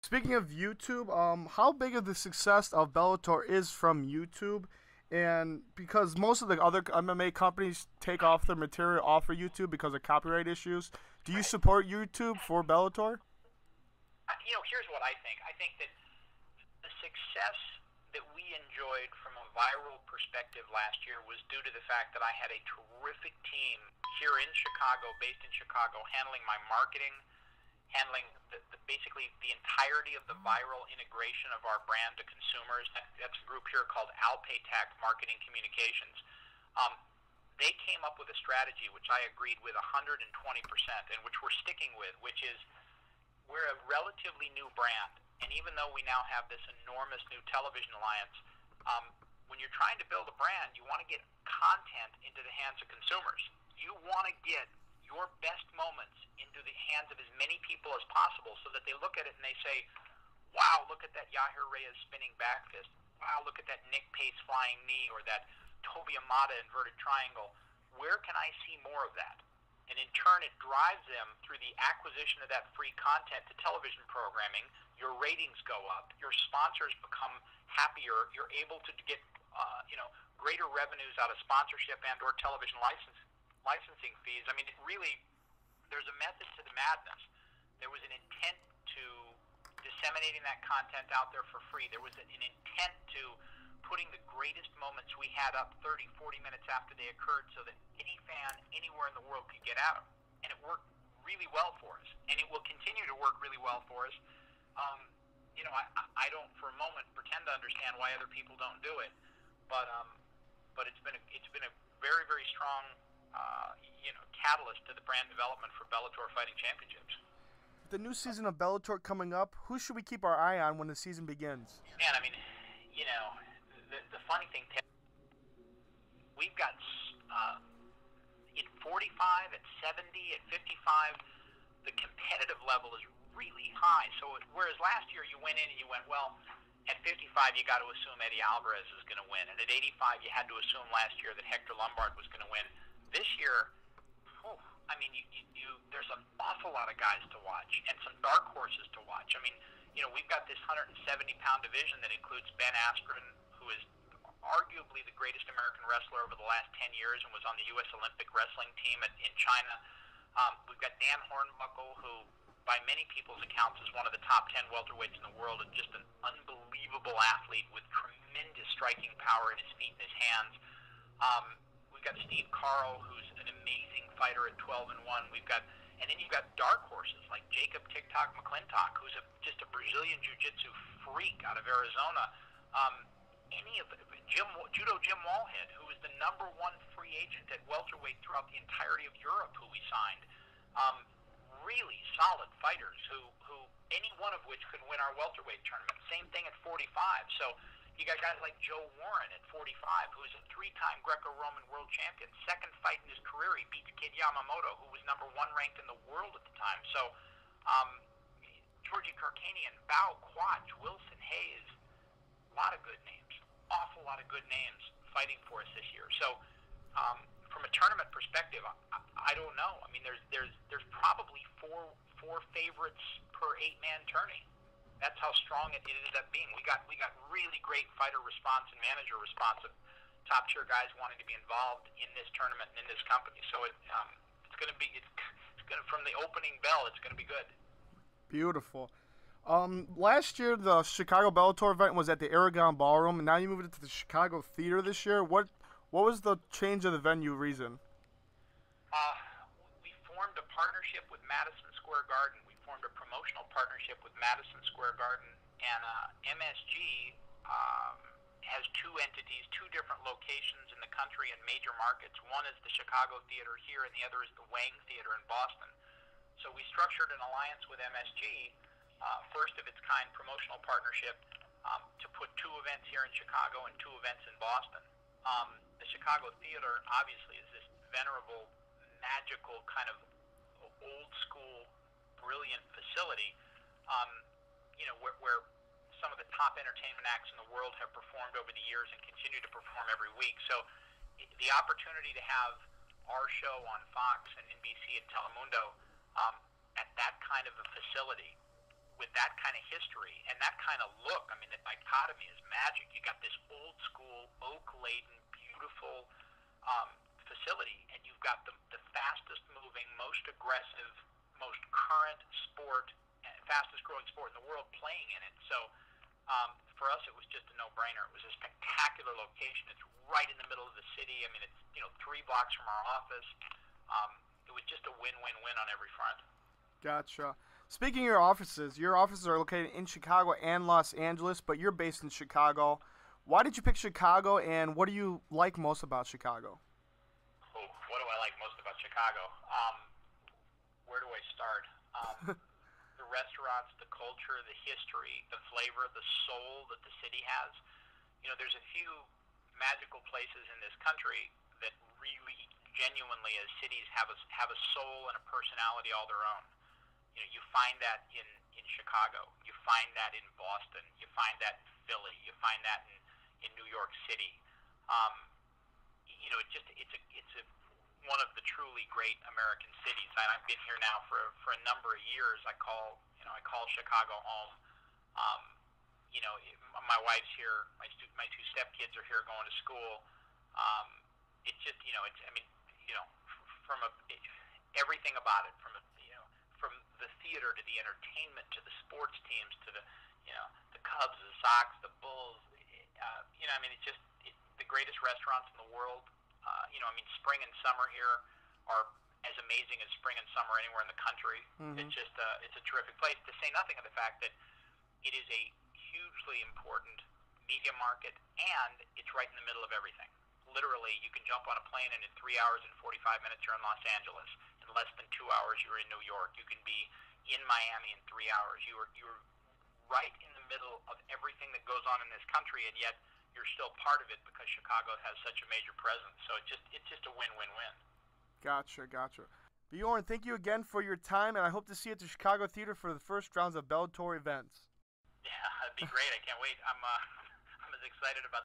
Speaking of YouTube, how big of the success of Bellator is from YouTube? And because most of the other MMA companies take off their material off of YouTube because of copyright issues, do you Right. support YouTube for Bellator? Here's what I think. I think that the success that we enjoyed from a viral perspective last year was due to the fact that I had a terrific team here in Chicago, based in Chicago, handling my marketing, handling basically the entirety of the viral integration of our brand to consumers. That's a group here called Alpaytac Marketing Communications. Um, they came up with a strategy which I agreed with 120% and which we're sticking with, which is we're a relatively new brand. And even though we now have this enormous new television alliance, when you're trying to build a brand, you want to get content into the hands of consumers. You want to get your best moments into the hands of as many people as possible so that they look at it and they say, wow, look at that Yahir Reyes spinning back fist. Wow, look at that Nick Pace flying knee, or that Toby Amada inverted triangle. Where can I see more of that? And in turn, it drives them through the acquisition of that free content to television programming. Your ratings go up. Your sponsors become happier. You're able to get greater revenues out of sponsorship and or television licensing fees. I mean, it really, there's a method to the madness. There was an intent to disseminating that content out there for free. There was an intent to putting the greatest moments we had up 30, 40 minutes after they occurred so that any fan anywhere in the world could get at them. And it worked really well for us. And it will continue to work really well for us. I don't for a moment pretend to understand why other people don't do it, but it's been a very, very strong catalyst to the brand development for Bellator Fighting Championships. The new season of Bellator coming up, who should we keep our eye on when the season begins? Man, I mean, the funny thing, Ted, we've got at 45, at 70, at 55, the competitive level is really high. So whereas last year you went in and you went, well, at 55 you got to assume Eddie Alvarez is going to win, and at 85 you had to assume last year that Hector Lombard was going to win. This year, there's an awful lot of guys to watch and some dark horses to watch. I mean, we've got this 170-pound division that includes Ben Askren, who is arguably the greatest American wrestler over the last 10 years and was on the U.S. Olympic wrestling team in China. We've got Dan Hornbuckle, who by many people's accounts is one of the top 10 welterweights in the world and just an unbelievable athlete with tremendous striking power in his feet and his hands. We've got Steve Carl, who's an amazing fighter at 12-1. And then you've got dark horses like Jacob TikTok McClintock, who's just a Brazilian jiu-jitsu freak out of Arizona. Judo Jim Wallhead, who is the #1 free agent at welterweight throughout the entirety of Europe, who we signed. Really solid fighters who any one of which could win our welterweight tournament. Same thing at 45. So you got guys like Joe Warren at 45, who's a 3-time Greco-Roman world champion. Second fight in his career, he beats Kid Yamamoto, who was #1 ranked in the world at the time. So Georgie Karkanian, Bao Quach, Wilson Hayes, a lot of good names, awful lot of good names fighting for us this year. So from a tournament perspective, I don't know. I mean, there's probably four favorites per 8-man tourney. That's how strong it ended up being. We got really great fighter response and manager response of top tier guys wanting to be involved in this tournament and in this company. So it's going to be from the opening bell. It's going to be good. Beautiful. Last year the Chicago Bellator event was at the Aragon Ballroom, and now you moved it to the Chicago Theater this year. What was the change of the venue reason? We formed a partnership with Madison Square Garden. We formed a promotional partnership with Madison Square Garden, and MSG has two entities, two different locations in the country in major markets. One is the Chicago Theater here, and the other is the Wang Theater in Boston. So we structured an alliance with MSG, first of its kind promotional partnership, to put 2 events here in Chicago and 2 events in Boston. The Chicago Theater obviously is this venerable, magical, kind of old school, brilliant facility, where some of the top entertainment acts in the world have performed over the years and continue to perform every week. So the opportunity to have our show on Fox and NBC and Telemundo at that kind of a facility with that kind of history and that kind of look. I mean, the dichotomy is magic. You got this old school, oak-laden, beautiful facility, and you've got the fastest moving, most aggressive, most current sport, fastest growing sport in the world playing in it. So for us, it was just a no-brainer. It was a spectacular location. It's right in the middle of the city. I mean, it's 3 blocks from our office. It was just a win-win-win on every front. Gotcha. Speaking of your offices are located in Chicago and Los Angeles, but you're based in Chicago. Why did you pick Chicago, and what do you like most about Chicago? Oh, what do I like most about Chicago? Where do I start? The restaurants, the culture, the history, the flavor, the soul that the city has. There's a few magical places in this country that really, genuinely, as cities, have a soul and a personality all their own. You find that in Chicago. You find that in Boston. You find that in Philly. You find that in New York City. It's one of the truly great American cities. I've been here now for a number of years. I call Chicago home. My wife's here. My 2 stepkids are here going to school. It's just everything about it, from the theater to the entertainment to the sports teams to the Cubs, the Sox, the Bulls. It's the greatest restaurants in the world. Spring and summer here are as amazing as spring and summer anywhere in the country. Mm-hmm. It's a terrific place. To say nothing of the fact that it is a hugely important media market, and it's right in the middle of everything. Literally, you can jump on a plane and in 3 hours and 45 minutes you're in Los Angeles. In less than 2 hours you're in New York. You can be in Miami in 3 hours. You're right in the middle of everything that goes on in this country, and yet you're still part of it because Chicago has such a major presence. So it's just a win-win-win. Gotcha. Bjorn, thank you again for your time, and I hope to see you at the Chicago Theater for the first rounds of Bellator events. Yeah, it'd be great. I can't wait. I'm as excited about